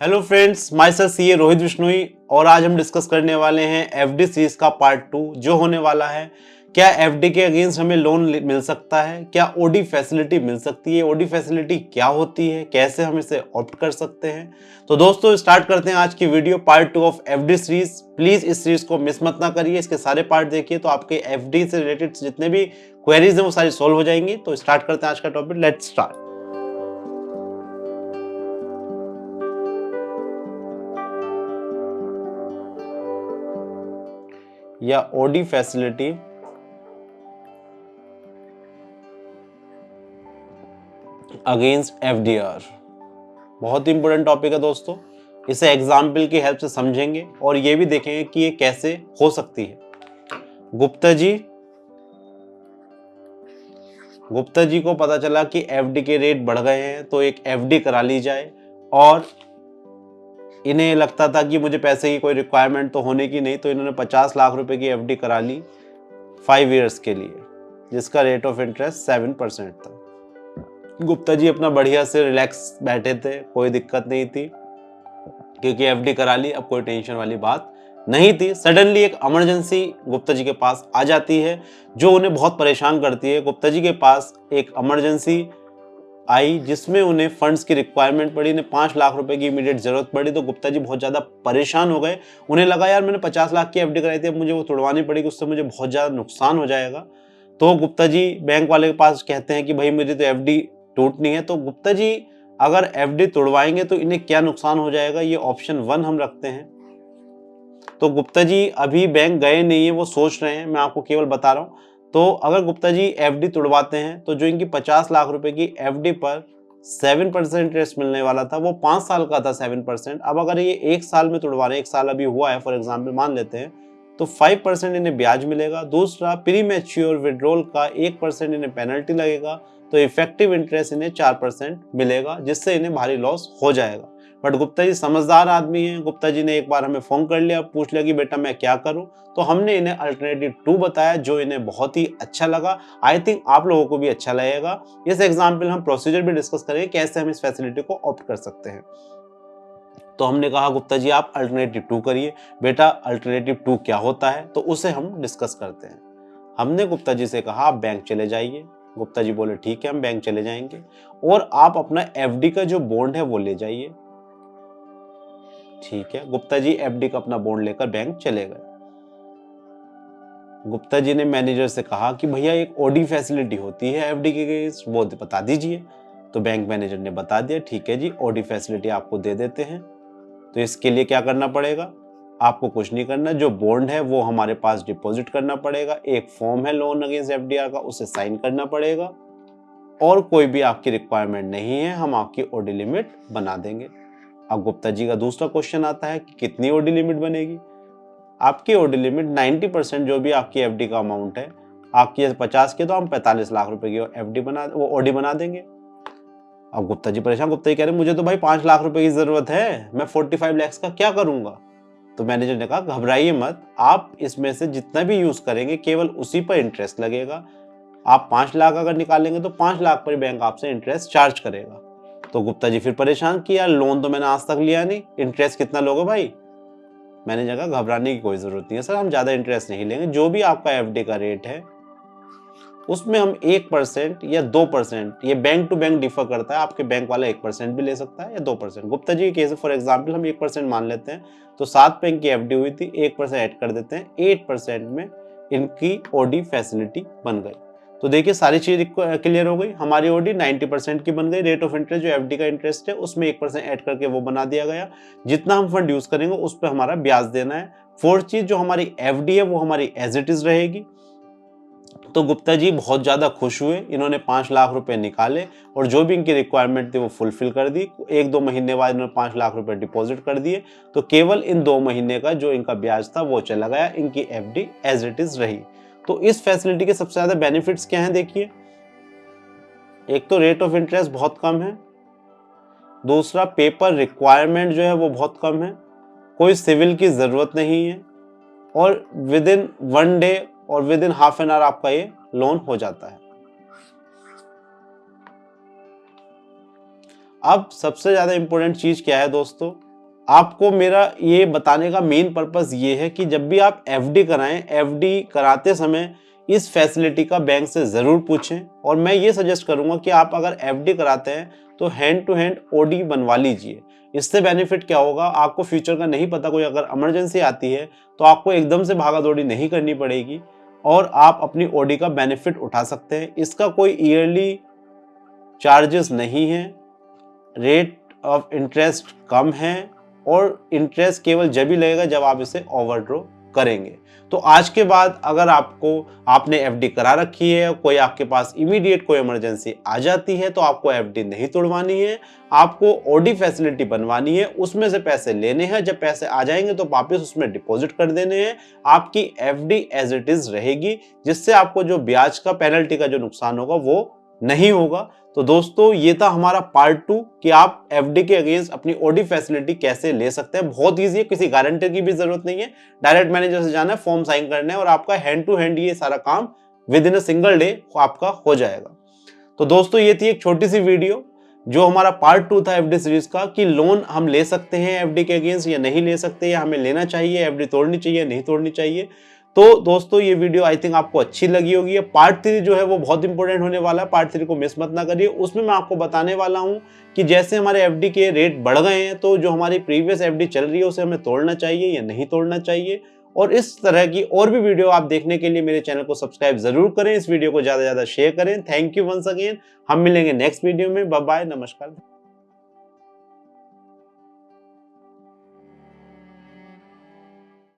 Hello friends, my self CA Rohit Bishnoi और आज हम डिस्कस करने वाले हैं एफडी सीरीज का पार्ट 2 जो होने वाला है। क्या एफडी के अगेंस्ट हमें लोन मिल सकता है? क्या ओडी फैसिलिटी मिल सकती है? ओडी फैसिलिटी क्या होती है? कैसे हम इसे ऑप्ट कर सकते हैं? तो दोस्तों स्टार्ट करते हैं आज की video part 2 of FD series. Please इस सीरीज को मिस मत ना करिए, इसके सारे पार्ट देखिए तो आपके एफडी से रिलेटेड जितने भी क्वेरीज हैं वो सारी सोल्व हो जाएंगी। तो स्टार्ट करते हैं आज का टॉपिक, लेट्स स्टार्ट। या ओडी फैसिलिटी अगेंस्ट एफडीआर बहुत इंपॉर्टेंट टॉपिक है दोस्तों। इसे एग्जाम्पल की हेल्प से समझेंगे और ये भी देखेंगे कि ये कैसे हो सकती है। गुप्ता जी को पता चला कि एफडी के रेट बढ़ गए हैं तो एक एफडी करा ली जाए, और इन्हें लगता था कि मुझे पैसे की कोई रिक्वायरमेंट तो होने की नहीं, तो इन्होंने 50 लाख रुपए की एफडी करा ली 5 ईयर्स के लिए, जिसका रेट ऑफ इंटरेस्ट 7% था। गुप्ता जी अपना बढ़िया से रिलैक्स बैठे थे, कोई दिक्कत नहीं थी क्योंकि एफडी करा ली, अब कोई टेंशन वाली बात नहीं थी। सडनली एक इमरजेंसी गुप्ता जी के पास आ जाती है जो उन्हें बहुत परेशान करती है। गुप्ता जी के पास एक इमरजेंसी आई जिसमें उन्हें फंड्स की रिक्वायरमेंट पड़ी, उन्हें 5 लाख रुपए की इमीडिएट जरूरत पड़ी। तो गुप्ता जी बहुत ज्यादा परेशान हो गए। उन्हें लगा यार मैंने 50 लाख की एफडी कराई थी, अब मुझे वो तोड़वानी पड़ेगी, उससे मुझे बहुत ज्यादा नुकसान हो जाएगा। तो गुप्ता जी बैंक वाले के पास कहते हैं कि भाई मुझे तो एफडी टूटनी है। तो गुप्ता जी अगर एफडी तोड़वाएंगे तो इन्हें क्या नुकसान हो जाएगा, ये ऑप्शन 1 हम रखते हैं। तो गुप्ता जी अभी बैंक गए नहीं है, वो सोच रहे हैं, मैं आपको केवल बता रहा हूं। तो अगर गुप्ता जी एफडी तोड़वाते हैं तो जो इनकी 50 लाख रुपए की एफडी पर 7% इंटरेस्ट मिलने वाला था वो 5 साल का था 7%। अब अगर ये 1 साल में तोड़वा रहे हैं, 1 साल अभी हुआ है फॉर एग्जाम्पल मान लेते हैं, तो 5% इन्हें ब्याज मिलेगा। दूसरा प्री मैच्योर विड्रॉल का 1% इन्हें पेनल्टी लगेगा, तो इफेक्टिव इंटरेस्ट इन्हें 4% मिलेगा, जिससे इन्हें भारी लॉस हो जाएगा। बट गुप्ता जी समझदार आदमी हैं। गुप्ता जी ने एक बार हमें फोन कर लिया, पूछ लिया कि बेटा मैं क्या करूं। तो हमने इन्हें अल्टरनेटिव 2 बताया जो इन्हें बहुत ही अच्छा लगा। आई थिंक आप लोगों को भी अच्छा लगेगा। इस एग्जाम्पल हम प्रोसीजर भी डिस्कस करेंगे कैसे हम इस फैसिलिटी को ऑप्ट कर सकते हैं। तो हमने कहा गुप्ता जी आप अल्टरनेटिव 2 करिए। बेटा अल्टरनेटिव 2 क्या होता है, तो उसे हम डिस्कस करते हैं। हमने गुप्ता जी से कहा आप बैंक चले जाइए। गुप्ता जी बोले ठीक है हम बैंक चले जाएंगे, और आप अपना एफडी का जो बॉन्ड है वो ले जाइए। ठीक है, गुप्ता जी एफडी का अपना बॉन्ड लेकर बैंक चले गए। गुप्ता जी ने मैनेजर से कहा कि भैया एक ओडी फैसिलिटी होती है एफडी के केस, वो बता दीजिए। तो बैंक मैनेजर ने बता दिया ठीक है जी ओडी फैसिलिटी आपको दे देते हैं। तो इसके लिए क्या करना पड़ेगा, आपको कुछ नहीं करना, जो बॉन्ड है वो हमारे पास डिपॉजिट करना पड़ेगा, एक फॉर्म है लोन अगेंस्ट एफडीआर का, उसे साइन करना पड़ेगा, और कोई भी आपकी रिक्वायरमेंट नहीं है, हम आपकी ओडी लिमिट बना देंगे। अब गुप्ता जी का दूसरा क्वेश्चन आता है कि कितनी ओडी लिमिट बनेगी। आपकी ओडी लिमिट 90% जो भी आपकी एफडी का अमाउंट है, आपकी 50 की तो हम 45 लाख रुपए की एफडी वो ओडी बना देंगे। अब गुप्ता जी परेशान, गुप्ता जी कह रहे मुझे तो भाई 5 लाख रुपए की जरूरत है, मैं 45 लाख का क्या करूंगा। तो मैनेजर ने कहा घबराइए मत, आप इसमें से जितना भी यूज करेंगे केवल उसी पर इंटरेस्ट लगेगा। आप 5 लाख अगर निकालेंगे तो 5 लाख पर बैंक आपसे इंटरेस्ट चार्ज करेगा। तो गुप्ता जी फिर परेशान कि यार लोन तो मैंने आज तक लिया नहीं, इंटरेस्ट कितना लोगे भाई। मैनेजर कहा घबराने की कोई जरूरत नहीं है सर, हम ज्यादा इंटरेस्ट नहीं लेंगे, जो भी आपका एफडी का रेट है उसमें हम 1% या 2%, ये बैंक टू बैंक डिफर करता है, आपके बैंक वाला 1% भी ले सकता है या 2%। गुप्ता जी के केस फॉर एग्जांपल हम 1% मान लेते हैं, तो 7 बैंक की एफडी हुई थी, 1% ऐड कर देते हैं, 8% में इनकी ओडी फैसिलिटी बन गई। तो देखिए सारी चीज क्लियर हो गई, हमारी ओडी 90% की बन गई। रेट ऑफ इंटरेस्ट जो एफडी का इंटरेस्ट है उसमें 1% ऐड करके वो बना दिया गया, जितना हम फंड यूज करेंगे उस पर हमारा ब्याज देना है। फोर्थ चीज जो हमारी एफडी है वो हमारी एज इट इज रहेगी। तो गुप्ता जी बहुत ज्यादा खुश हुए, इन्होंने 5 लाख रुपए निकाले और जो भी इनकी रिक्वायरमेंट थी वो फुलफिल कर दी। 1-2 महीने बाद इन्होंने 5 लाख रुपए डिपॉजिट कर दिए, तो केवल इन 2 महीने का जो इनका ब्याज था वो चला गया, इनकी एफडी एज इट इज रही। तो इस फैसिलिटी के सबसे ज्यादा बेनिफिट्स क्या हैं देखिए, एक तो रेट ऑफ इंटरेस्ट बहुत कम है, दूसरा पेपर रिक्वायरमेंट जो है वो बहुत कम है, कोई सिविल की जरूरत नहीं है, और विद इन 1 डे और with in half an hour आपका ये लोन हो जाता है। अब सबसे ज्यादा इंपॉर्टेंट चीज क्या है दोस्तों, आपको मेरा ये बताने का मेन पर्पस ये है कि जब भी आप एफडी कराएं, एफडी कराते समय इस फैसिलिटी का बैंक से ज़रूर पूछें। और मैं ये सजेस्ट करूंगा कि आप अगर एफडी कराते हैं तो हैंड टू हैंड ओडी बनवा लीजिए। इससे बेनिफिट क्या होगा, आपको फ्यूचर का नहीं पता, कोई अगर इमरजेंसी आती है तो आपको एकदम से भागा दौड़ी नहीं करनी पड़ेगी और आप अपनी ओडी का बेनिफिट उठा सकते हैं। इसका कोई ईयरली चार्जेस नहीं है, रेट ऑफ इंटरेस्ट कम है और इंटरेस्ट केवल जब ही लगेगा जब आप इसे ओवरड्रॉ करेंगे। तो आज के बाद अगर आपने एफडी करा रखी है, कोई आपके पास इमीडिएट कोई इमरजेंसी आ जाती है, तो आपको एफडी नहीं तोड़वानी है, आपको ओडी फैसिलिटी बनवानी है, उसमें से पैसे लेने हैं। जब पैसे आ जाएंगे तो वापस उसमें डिपॉजिट कर देने हैं। आपकी एफडी एज इट इज रहेगी, जिससे आपको जो ब्याज का पेनल्टी का जो नुकसान होगा वो नहीं होगा। तो दोस्तों ये था हमारा पार्ट 2 कि आप एफडी के अगेंस्ट अपनी ओडी फैसिलिटी कैसे ले सकते हैं। बहुत ईजी है, किसी गारंटर की भी जरूरत नहीं है, डायरेक्ट मैनेजर से जाना है, फॉर्म साइन करना है और आपका हैंड टू हैंड ये सारा काम with in a single day आपका हो जाएगा। तो दोस्तों ये थी एक छोटी सी वीडियो जो हमारा पार्ट 2 था एफडी सीरीज का, कि लोन हम ले सकते हैं एफडी के अगेंस्ट या नहीं ले सकते, या हमें लेना चाहिए, एफडी तोड़नी चाहिए नहीं तोड़नी चाहिए। तो दोस्तों ये वीडियो आई थिंक आपको अच्छी लगी होगी। पार्ट 3 जो है वो बहुत इंपॉर्टेंट होने वाला है, पार्ट 3 को मिस मत ना करिए। उसमें मैं आपको बताने वाला हूं कि जैसे हमारे एफडी के रेट बढ़ गए हैं तो जो हमारी प्रीवियस एफडी चल रही है उसे हमें तोड़ना चाहिए या नहीं तोड़ना चाहिए। और इस तरह की और भी वीडियो आप देखने के लिए मेरे चैनल को सब्सक्राइब जरूर करें, इस वीडियो को ज्यादा से ज्यादा शेयर करें। Thank you once again. हम मिलेंगे नेक्स्ट वीडियो में। बाय बाय, नमस्कार।